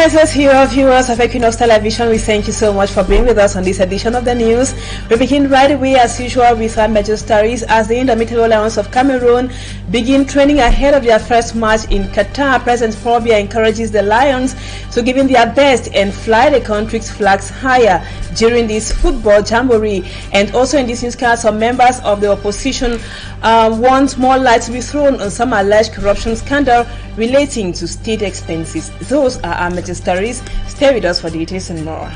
Organizers, viewers of Equinoxe Television, we thank you so much for being with us on this edition of the news. We begin right away as usual with our major stories as the Indomitable Lions of Cameroon begin training ahead of their first match in Qatar. President Paul Biya encourages the Lions to give in their best and fly the country's flags higher during this football jamboree. And also in this newscast, some members of the opposition want more light to be thrown on some alleged corruption scandal relating to state expenses. Those are our major stories. Stay with us for details and more.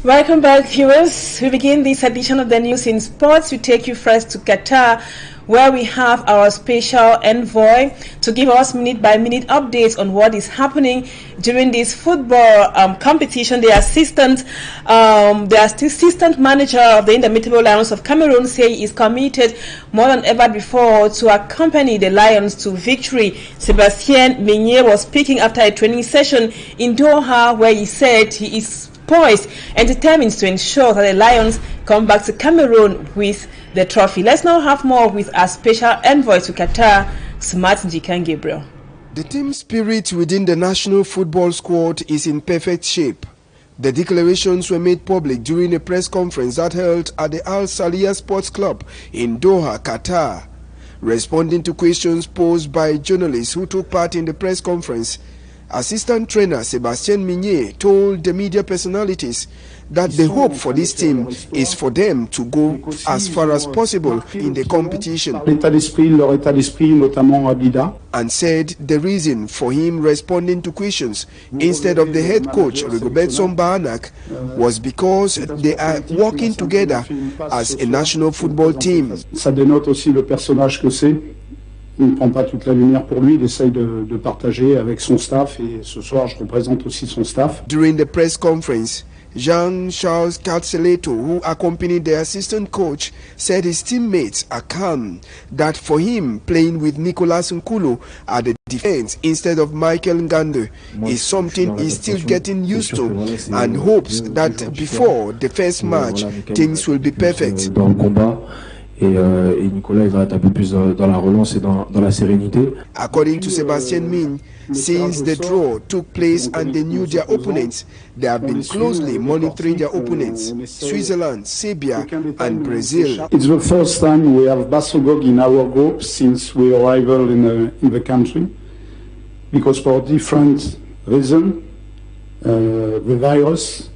Welcome back, viewers. We begin this edition of the news in sports. We take you first to Qatar, where we have our special envoy to give us minute-by-minute updates on what is happening during this football competition. The assistant manager of the Indomitable Lions of Cameroon say he is committed more than ever before to accompany the Lions to victory. Sébastien Meunier was speaking after a training session in Doha, where he said he is poised and determined to ensure that the Lions come back to Cameroon with the trophy. Let's now have more with our special envoy to Qatar, Smart Njikan Gabriel. The team spirit within the national football squad is in perfect shape. The declarations were made public during a press conference that held at the Al Salia Sports Club in Doha, Qatar. Responding to questions posed by journalists who took part in the press conference, assistant trainer Sébastien Meunier told the media personalities that the hope for this team is for them to go as far as possible in the competition, and said the reason for him responding to questions instead of the head coach Rigobert Song was because they are working together as a national football team. Ça dénote aussi le personnage que c'est. Il ne prend pas toute la lumière pour lui, il essaye de partager avec son staff, et ce soir je représente aussi son staff. During the press conference, Jean-Charles Carceleto, who accompanied the assistant coach, said his teammates are calm, that for him playing with Nicolas Nkulu at the defense instead of Michael Ngande is something he's still getting used to, and hopes that before the first match things will be perfect. Et Nicolas il va être un peu plus dans la relance et dans la sérénité. According to Sébastien Meunier, since the draw took place and they knew their opponents, they have been closely monitoring their opponents, Switzerland, Serbia and Brazil. It's the first time we have Basogog in our group since we arrival in the country, because for different reasons, the virus,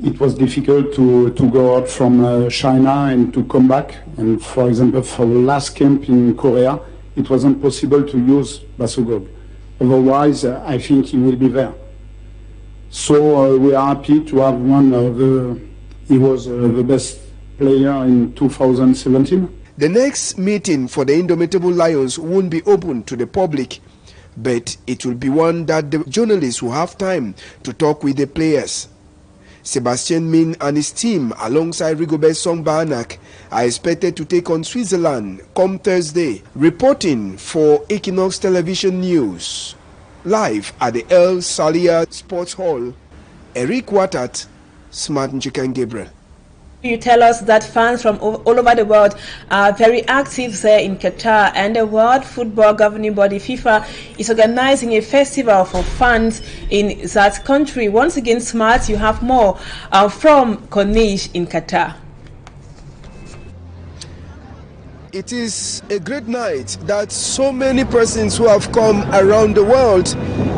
it was difficult to go out from China and to come back. And for example, for the last camp in Korea, it wasn't possible to use Basogog. Otherwise, I think he will be there. So we are happy to have one of he was the best player in 2017. The next meeting for the Indomitable Lions won't be open to the public, but it will be one that the journalists will have time to talk with the players. Sébastien Meunier and his team, alongside Rigobert Song, are expected to take on Switzerland come Thursday. Reporting for Equinoxe Television News, live at the El Salia Sports Hall, Eric Watat, Smart Njikan Gabriel. You tell us that fans from all over the world are very active there in Qatar, and the World Football Governing Body FIFA is organizing a festival for fans in that country. Once again, Smart, you have more from Corniche in Qatar. It is a great night that so many persons who have come around the world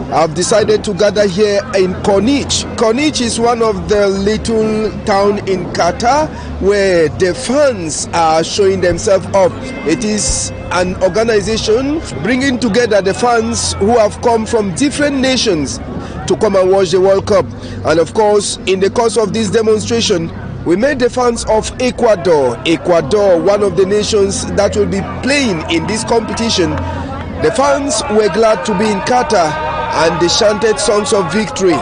have decided to gather here in Corniche. Corniche is one of the little town in Qatar where the fans are showing themselves off. It is an organization bringing together the fans who have come from different nations to come and watch the World Cup. And of course, in the course of this demonstration, we met the fans of Ecuador. Ecuador, one of the nations that will be playing in this competition. The fans were glad to be in Qatar and they chanted songs of victory.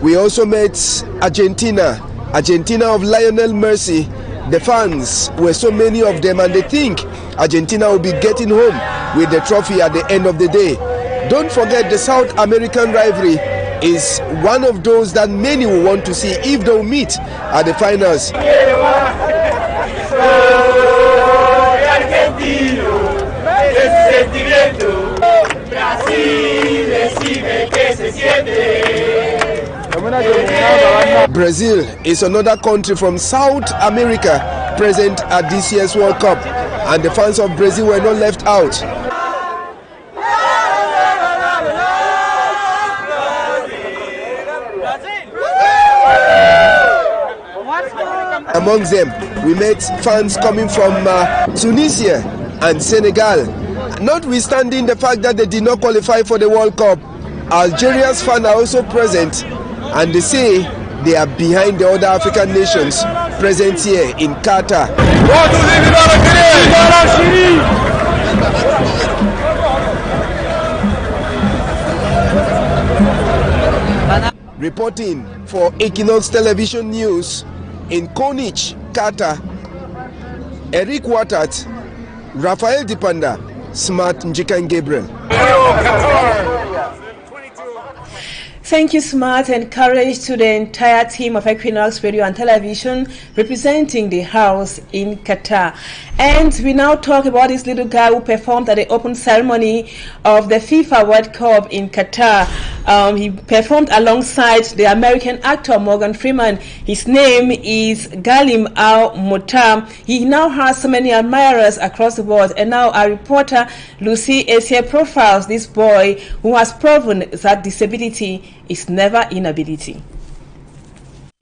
We also met Argentina. Argentina of Lionel Messi, the fans were so many of them, and they think Argentina will be getting home with the trophy at the end of the day. Don't forget, the South American rivalry is one of those that many will want to see if they'll meet at the finals. Brazil is another country from South America present at this year's World Cup, and the fans of Brazil were not left out. Amongst them, we met fans coming from Tunisia and Senegal. Notwithstanding the fact that they did not qualify for the World Cup, Algeria's fans are also present, and they say they are behind the other African nations present here in Qatar. Reporting for Equinoxe Television News in Konich, Qatar, Eric Watat, Rafael Dipanda, Smart Njikan Gabriel. Thank you, Smart, and courage to the entire team of Equinoxe Radio and Television representing the house in Qatar. And we now talk about this little guy who performed at the open ceremony of the FIFA World Cup in Qatar. He performed alongside the American actor Morgan Freeman. His name is Galim Al-Mutam. He now has so many admirers across the world. And now our reporter Lucy Asia profiles this boy who has proven that disability is never inability.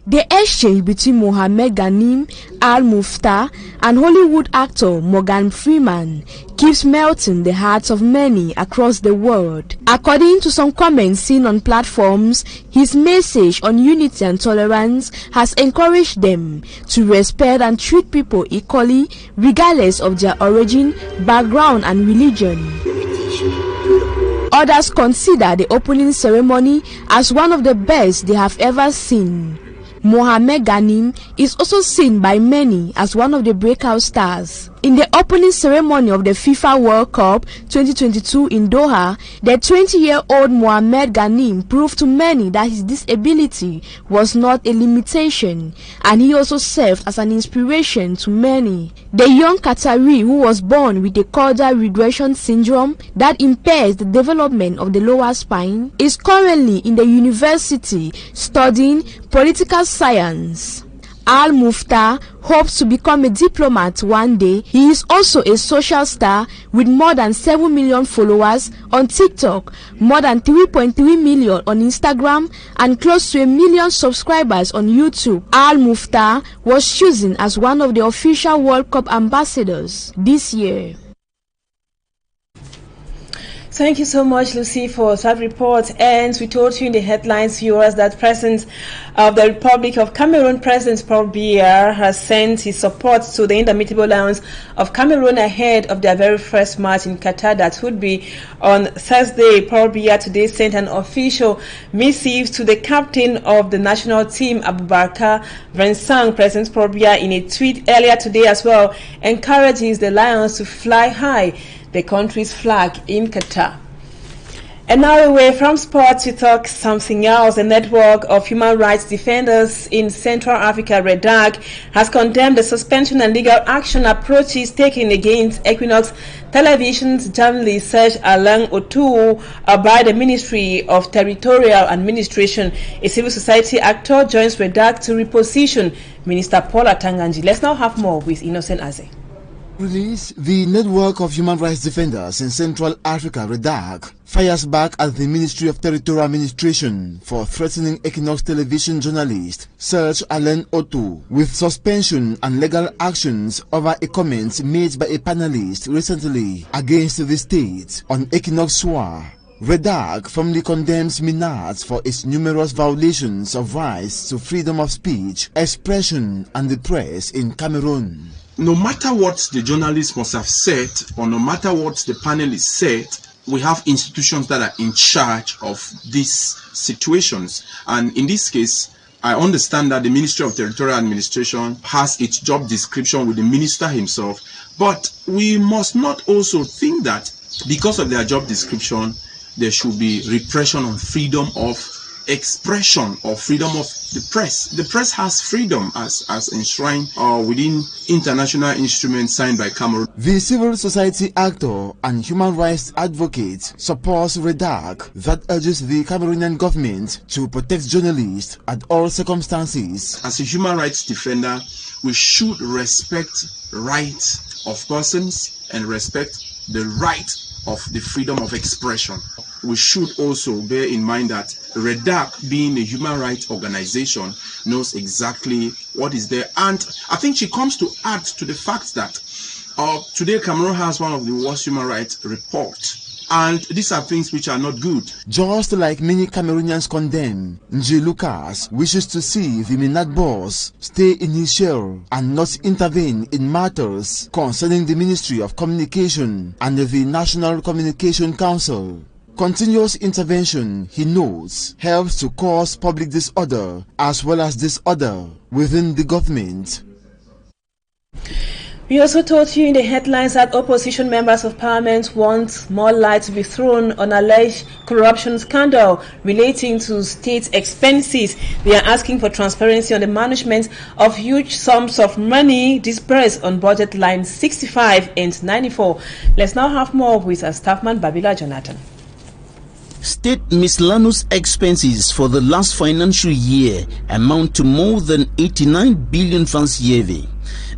The exchange between Mohamed Ghanim Al-Muftah and Hollywood actor Morgan Freeman keeps melting the hearts of many across the world. According to some comments seen on platforms, his message on unity and tolerance has encouraged them to respect and treat people equally regardless of their origin, background and religion. Others consider the opening ceremony as one of the best they have ever seen. Mohamed Ghanim is also seen by many as one of the breakout stars. In the opening ceremony of the FIFA World Cup 2022 in Doha, the 20-year-old Mohamed Ghanim proved to many that his disability was not a limitation, and he also served as an inspiration to many. The young Qatari, who was born with a caudal regression syndrome that impairs the development of the lower spine, is currently in the university studying political science. Al-Muftah hopes to become a diplomat one day. He is also a social star with more than 7 million followers on TikTok, more than 3.3 million on Instagram, and close to 1 million subscribers on YouTube. Al-Muftah was chosen as one of the official World Cup ambassadors this year. Thank you so much, Lucy, for that report. And we told you in the headlines, viewers, that President of the Republic of Cameroon, President Paul Biya, has sent his support to the Indomitable Lions of Cameroon ahead of their very first match in Qatar that would be on Thursday. Paul Biya today sent an official missive to the captain of the national team, Abubakar Vincent. President Paul Biya, in a tweet earlier today as well, encourages the Lions to fly high the country's flag in Qatar. And now away from sports, we talk something else. The network of human rights defenders in Central Africa, REDAC, has condemned the suspension and legal action approaches taken against Equinoxe Television's journalist Serge Alain Otou by the Ministry of Territorial Administration. A civil society actor joins REDAC to reposition Minister Paul Atanganji. Let's now have more with Innocent Aze. Release, the network of human rights defenders in Central Africa, REDAC, fires back at the Ministry of Territorial Administration for threatening Equinoxe Television journalist Serge Alain Otou with suspension and legal actions over a comment made by a panelist recently against the state on Equinoxe Soir. REDAC firmly condemns MINAT for its numerous violations of rights to freedom of speech, expression and the press in Cameroon. No matter what the journalists must have said, or no matter what the panelists said, we have institutions that are in charge of these situations. And in this case, I understand that the Ministry of Territorial Administration has its job description with the minister himself, but we must not also think that because of their job description, there should be repression on freedom of expression or freedom of the press. The press has freedom as enshrined within international instruments signed by Cameroon. The civil society actor and human rights advocate supports REDAC that urges the Cameroonian government to protect journalists at all circumstances. As a human rights defender, we should respect rights of persons and respect the right of the freedom of expression. We should also bear in mind that REDAC, being a human rights organization, knows exactly what is there. And I think she comes to add to the fact that today Cameroon has one of the worst human rights reports. And these are things which are not good. Just like many Cameroonians condemn, Nji Lucas wishes to see the Minat boss stay in his shell and not intervene in matters concerning the Ministry of Communication and the National Communication Council. Continuous intervention, he notes, helps to cause public disorder as well as disorder within the government. We also told you in the headlines that opposition members of parliament want more light to be thrown on alleged corruption scandal relating to state expenses. They are asking for transparency on the management of huge sums of money disbursed on budget lines 65 and 94. Let's now have more with our staffman Babila Jonathan. State miscellaneous expenses for the last financial year amount to more than 89 billion francs yearly.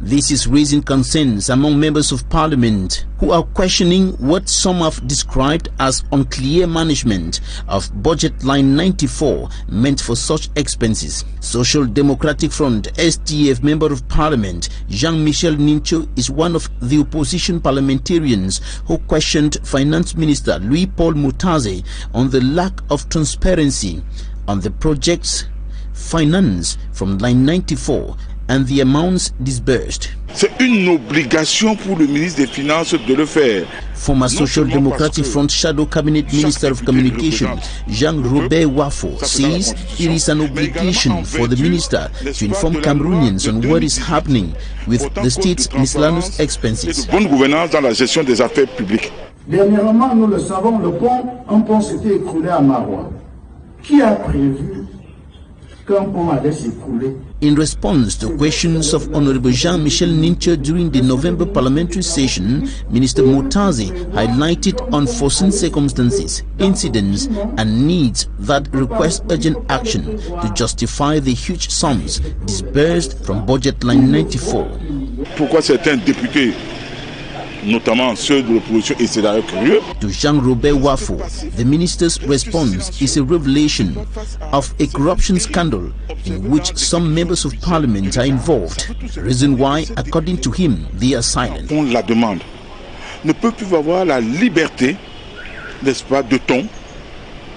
This is raising concerns among members of parliament who are questioning what some have described as unclear management of budget line 94 meant for such expenses. Social Democratic Front SDF member of parliament Jean-Michel Nincho is one of the opposition parliamentarians who questioned Finance Minister Louis-Paul Moutaze on the lack of transparency on the project's finance from line 94 and the amounts disbursed. C'est une obligation pour le ministre des Finances de le faire. Former Social Democratic Front Shadow Cabinet Minister of Communication Jean-Robert Wafo says it is an obligation for the minister to inform Cameroonians on what is happening with the state's miscellaneous expenses. Bonne gouvernance dans la gestion des affaires publiques. Dernièrement, nous le savons, un pont s'était écroulé à Marois. Qui a prévu qu'un pont allait s'écrouler? In response to questions of Honorable Jean-Michel Nincho during the November parliamentary session, Minister Moutaze highlighted unforeseen circumstances, incidents and needs that request urgent action to justify the huge sums disbursed from budget line 94. Pourquoi certains députés, notamment ceux de l'opposition, étaient d'ailleurs curieux? To Jean-Robert Wafo, the minister's response is a revelation of a corruption scandal in which some members of parliament are involved, reason why, according to him, they are silent. On la demande. Ne peut plus avoir la liberté, n'est-ce pas, de ton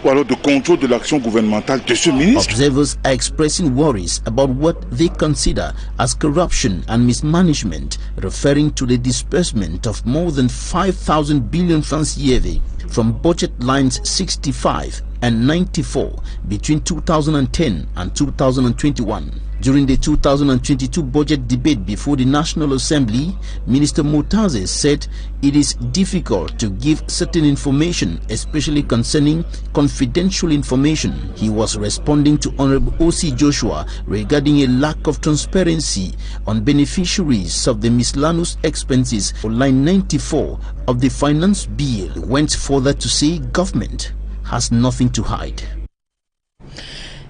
ou alors de contrôle de l'action gouvernementale de ce ministre. Observers are expressing worries about what they consider as corruption and mismanagement, referring to the disbursement of more than 5,000 billion francs yearly from budget lines 65 and 94 between 2010 and 2021. During the 2022 budget debate before the National Assembly, Minister Moutaze said it is difficult to give certain information, especially concerning confidential information. He was responding to Honorable O.C. Joshua regarding a lack of transparency on beneficiaries of the miscellaneous expenses for line 94 of the finance bill. He went further to say government has nothing to hide.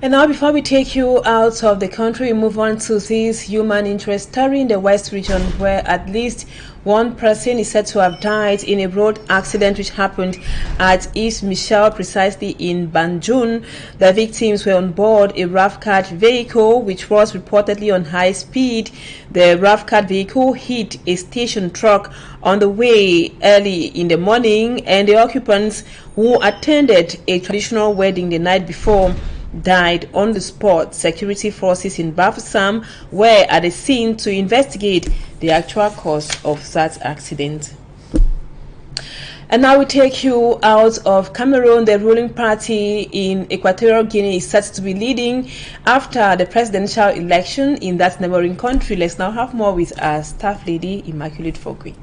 And now, before we take you out of the country, we move on to this human interest story in the West region, where at least one person is said to have died in a road accident which happened at East Michel, precisely in Banjul. The victims were on board a RAF-CAD vehicle which was reportedly on high speed. The RAF-CAD vehicle hit a station truck on the way early in the morning, and the occupants, who attended a traditional wedding the night before, died on the spot. Security forces in Bafoussam were at the scene to investigate the actual cause of that accident. And now we take you out of Cameroon. The ruling party in Equatorial Guinea is set to be leading after the presidential election in that neighboring country. Let's now have more with our staff lady, Immaculate Fogui.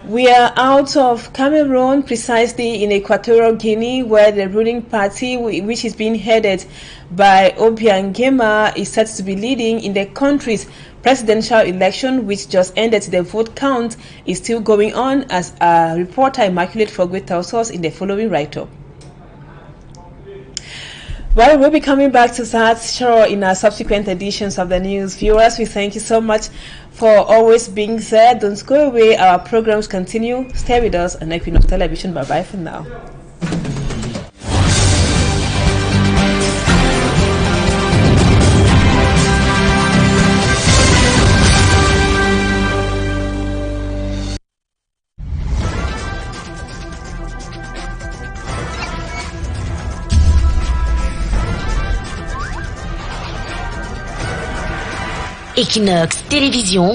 We are out of Cameroon, precisely in Equatorial Guinea, where the ruling party, which is being headed by Obiang Gema, is set to be leading in the country's presidential election, which just ended. The vote count is still going on, as our reporter Immaculate Fogui tells us in the following write-up. Well, we'll be coming back to that, sure, in our subsequent editions of the news. Viewers, we thank you so much for always being there. Don't go away. Our programs continue. Stay with us on Equinoxe Television. Bye-bye for now. Equinoxe Télévision